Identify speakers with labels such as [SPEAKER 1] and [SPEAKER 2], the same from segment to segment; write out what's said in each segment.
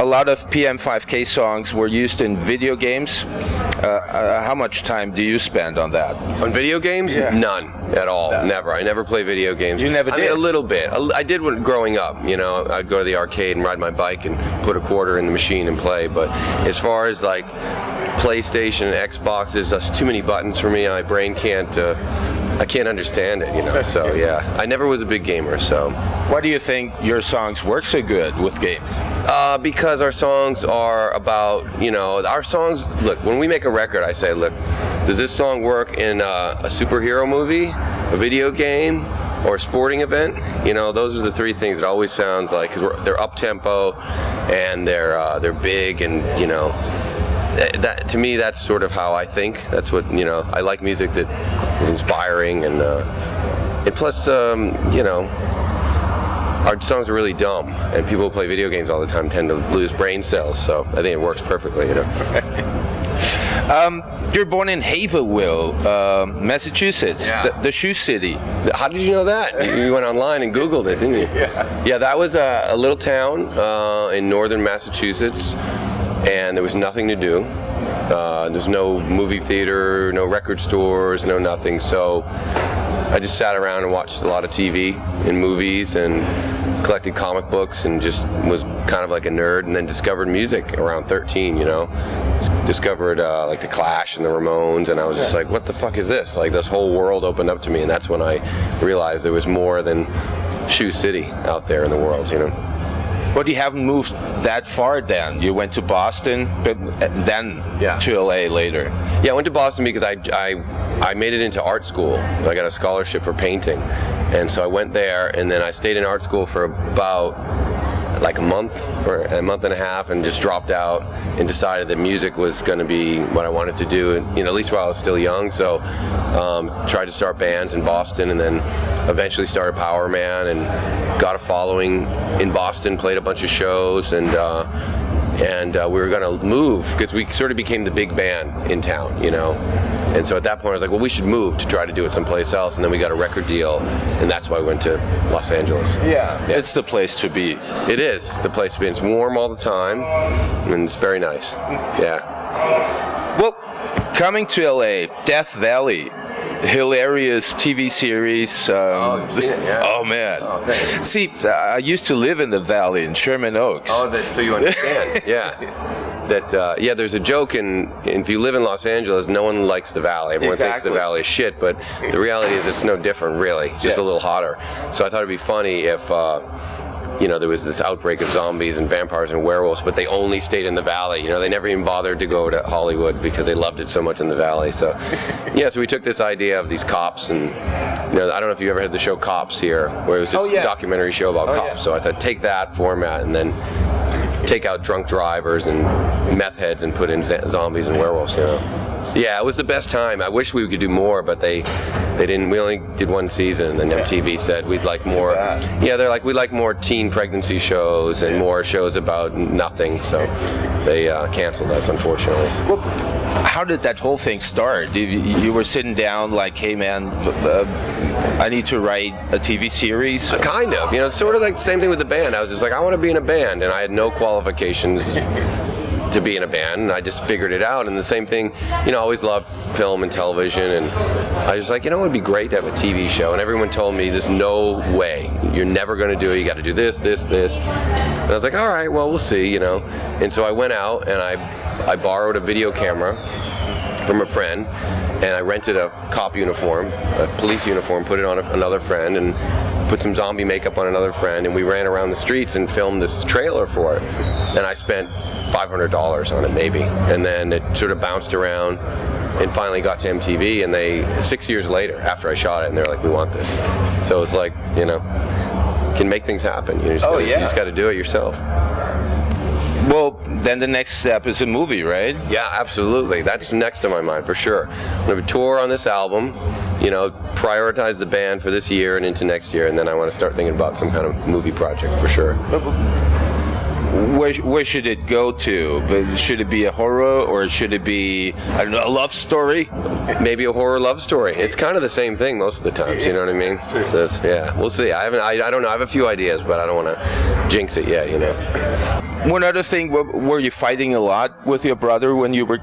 [SPEAKER 1] a lot of PM5K songs were used in video games. How much time do you spend on that?
[SPEAKER 2] On video games?
[SPEAKER 1] Yeah.
[SPEAKER 2] None at all.
[SPEAKER 1] No.
[SPEAKER 2] Never. I never play video games.
[SPEAKER 1] You never
[SPEAKER 2] I
[SPEAKER 1] did?
[SPEAKER 2] mean, a little bit. I did when growing up. You know, I'd go to the arcade and ride my bike and put a quarter in the machine and play. But as far as like PlayStation and Xbox, there's just too many buttons for me. My brain can't. I can't understand it, you know. So yeah, I never was a big gamer. So
[SPEAKER 1] Why do you think your songs work so good with games?
[SPEAKER 2] because our songs are about, you know, our songs. Look, when we make a record, I say, look, does this song work in a superhero movie, a video game, or a sporting event? You know, those are the three things it always sounds like, because they're up tempo and they're big, and you know. That to me, that's sort of how I think. That's what, you know, I like music that is inspiring, and plus, you know, our songs are really dumb, and people who play video games all the time tend to lose brain cells. So I think it works perfectly, you know.
[SPEAKER 1] You're born in Haverhill, Massachusetts,
[SPEAKER 2] Yeah.
[SPEAKER 1] the Shoecity.
[SPEAKER 2] How did you know that? You went online and Googled it, didn't you?
[SPEAKER 1] Yeah.
[SPEAKER 2] Yeah, that was a little town in northern Massachusetts, and there was nothing to do. There's no movie theater, no record stores, no nothing. So I just sat around and watched a lot of TV and movies and collected comic books and just was kind of like a nerd, and then discovered music around 13, you know. Discovered like the Clash and the Ramones, and I was just like, what the fuck is this? Like, this whole world opened up to me, and that's when I realized there was more than Shoecity out there in the world, you know.
[SPEAKER 1] But you haven't moved that far then. You went to Boston, but then
[SPEAKER 2] Yeah.
[SPEAKER 1] to LA later.
[SPEAKER 2] Yeah, I went to Boston because I made it into art school. I got a scholarship for painting, and so I went there, and then I stayed in art school for about like a month or a month and a half, and just dropped out and decided that music was going to be what I wanted to do, and, you know, at least while I was still young. So tried to start bands in Boston, and then eventually started POWERMAN and got a following in Boston, played a bunch of shows, and we were going to move because we sort of became the big band in town, you know. And so at that point I was like, well, we should move to try to do it someplace else, and then we got a record deal, and that's why we went to Los Angeles.
[SPEAKER 1] Yeah. It's the place to be.
[SPEAKER 2] It is the place to be. It's warm all the time, and it's very nice. Yeah.
[SPEAKER 1] Well, coming to LA, Death Valley, hilarious TV series.
[SPEAKER 2] You've seen it, yeah.
[SPEAKER 1] Oh man.
[SPEAKER 2] Oh, thanks.
[SPEAKER 1] See, I used to live in the valley in Sherman Oaks.
[SPEAKER 2] Oh, so you understand? Yeah. That yeah, there's a joke if you live in Los Angeles, no one likes the valley. Everyone thinks the valley is shit, but the reality is it's no different, really. It's just a little hotter. So I thought it'd be funny if you know, there was this outbreak of zombies and vampires and werewolves, but they only stayed in the valley. You know, they never even bothered to go to Hollywood because they loved it so much in the valley. So yeah, so we took this idea of these cops, and you know, I don't know if you ever had the show Cops here, where it was this documentary show about cops. Yeah. So I thought, take that format and then take out drunk drivers and meth heads and put in zombies and werewolves, you know. Yeah, it was the best time. I wish we could do more, but they didn't. We only did one season, and then MTV said we'd like more. Yeah, they're like, we'd like more teen pregnancy shows and more shows about nothing. So they canceled us, unfortunately.
[SPEAKER 1] Well, how did that whole thing start? You were sitting down like, hey man, I need to write a TV series?
[SPEAKER 2] Kind of. You know, sort of like the same thing with the band. I was just like, I want to be in a band, and I had no qualifications to be in a band, and I just figured it out. And the same thing, you know, I always loved film and television, and I was like, you know, it would be great to have a TV show. And everyone told me, there's no way, you're never going to do it, you got to do this, this, this. And I was like, all right, well, we'll see, you know. And so I went out and I borrowed a video camera from a friend, and I rented a cop uniform, a police uniform, put it on another friend, and put some zombie makeup on another friend, and we ran around the streets and filmed this trailer for it. And I spent $500 on it maybe, and then it sort of bounced around and finally got to MTV, and they 6 years later after I shot it, and they're like, we want this. So it's like, you know, can make things happen. You just got to do it yourself.
[SPEAKER 1] Well, then the next step is a movie, right?
[SPEAKER 2] Yeah, absolutely. That's next on my mind for sure. I'm going to tour on this album, you know, prioritize the band for this year and into next year, and then I want to start thinking about some kind of movie project for sure.
[SPEAKER 1] Where should it go to? Should it be a horror, or should it be, I don't know, a love story?
[SPEAKER 2] Maybe a horror love story. It's kind of the same thing most of the times, you know what I mean? So yeah, we'll see. I don't know. I have a few ideas, but I don't want to jinx it yet, you know.
[SPEAKER 1] One other thing, were you fighting a lot with your brother when you were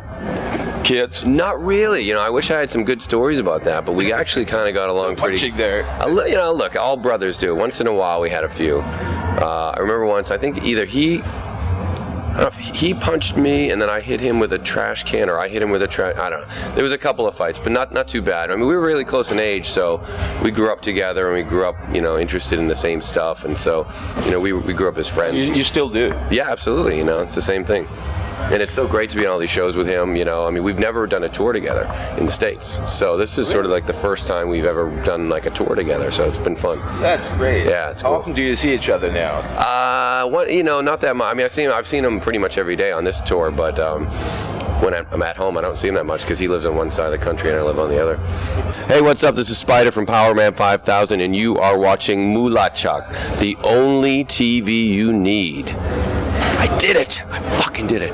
[SPEAKER 1] kids?
[SPEAKER 2] Not really. You know, I wish I had some good stories about that, but we actually kind of got along pretty.
[SPEAKER 1] Punching there.
[SPEAKER 2] You know, look, all brothers do. Once in a while, we had a few. I remember once, I think either he punched me and then I hit him with a trash can, or I hit him with a trash. I don't know. There was a couple of fights, but not too bad. I mean, we were really close in age, so we grew up together and we grew up, you know, interested in the same stuff, and so, you know, we grew up as friends.
[SPEAKER 1] You still do?
[SPEAKER 2] Yeah, absolutely. You know, it's the same thing. And it's so great to be on all these shows with him, you know. I mean, we've never done a tour together in the States. So this is sort of like the first time we've ever done like a tour together, so it's been fun.
[SPEAKER 1] That's great.
[SPEAKER 2] Yeah, it's cool.
[SPEAKER 1] How often do you see each other now?
[SPEAKER 2] You know, not that much. I mean, I've seen him pretty much every day on this tour, but when I'm at home, I don't see him that much because he lives on one side of the country and I live on the other. Hey, what's up? This is Spider from POWERMAN 5000, and you are watching MULATSCHAG, the only TV you need. I did it! I fucking did it.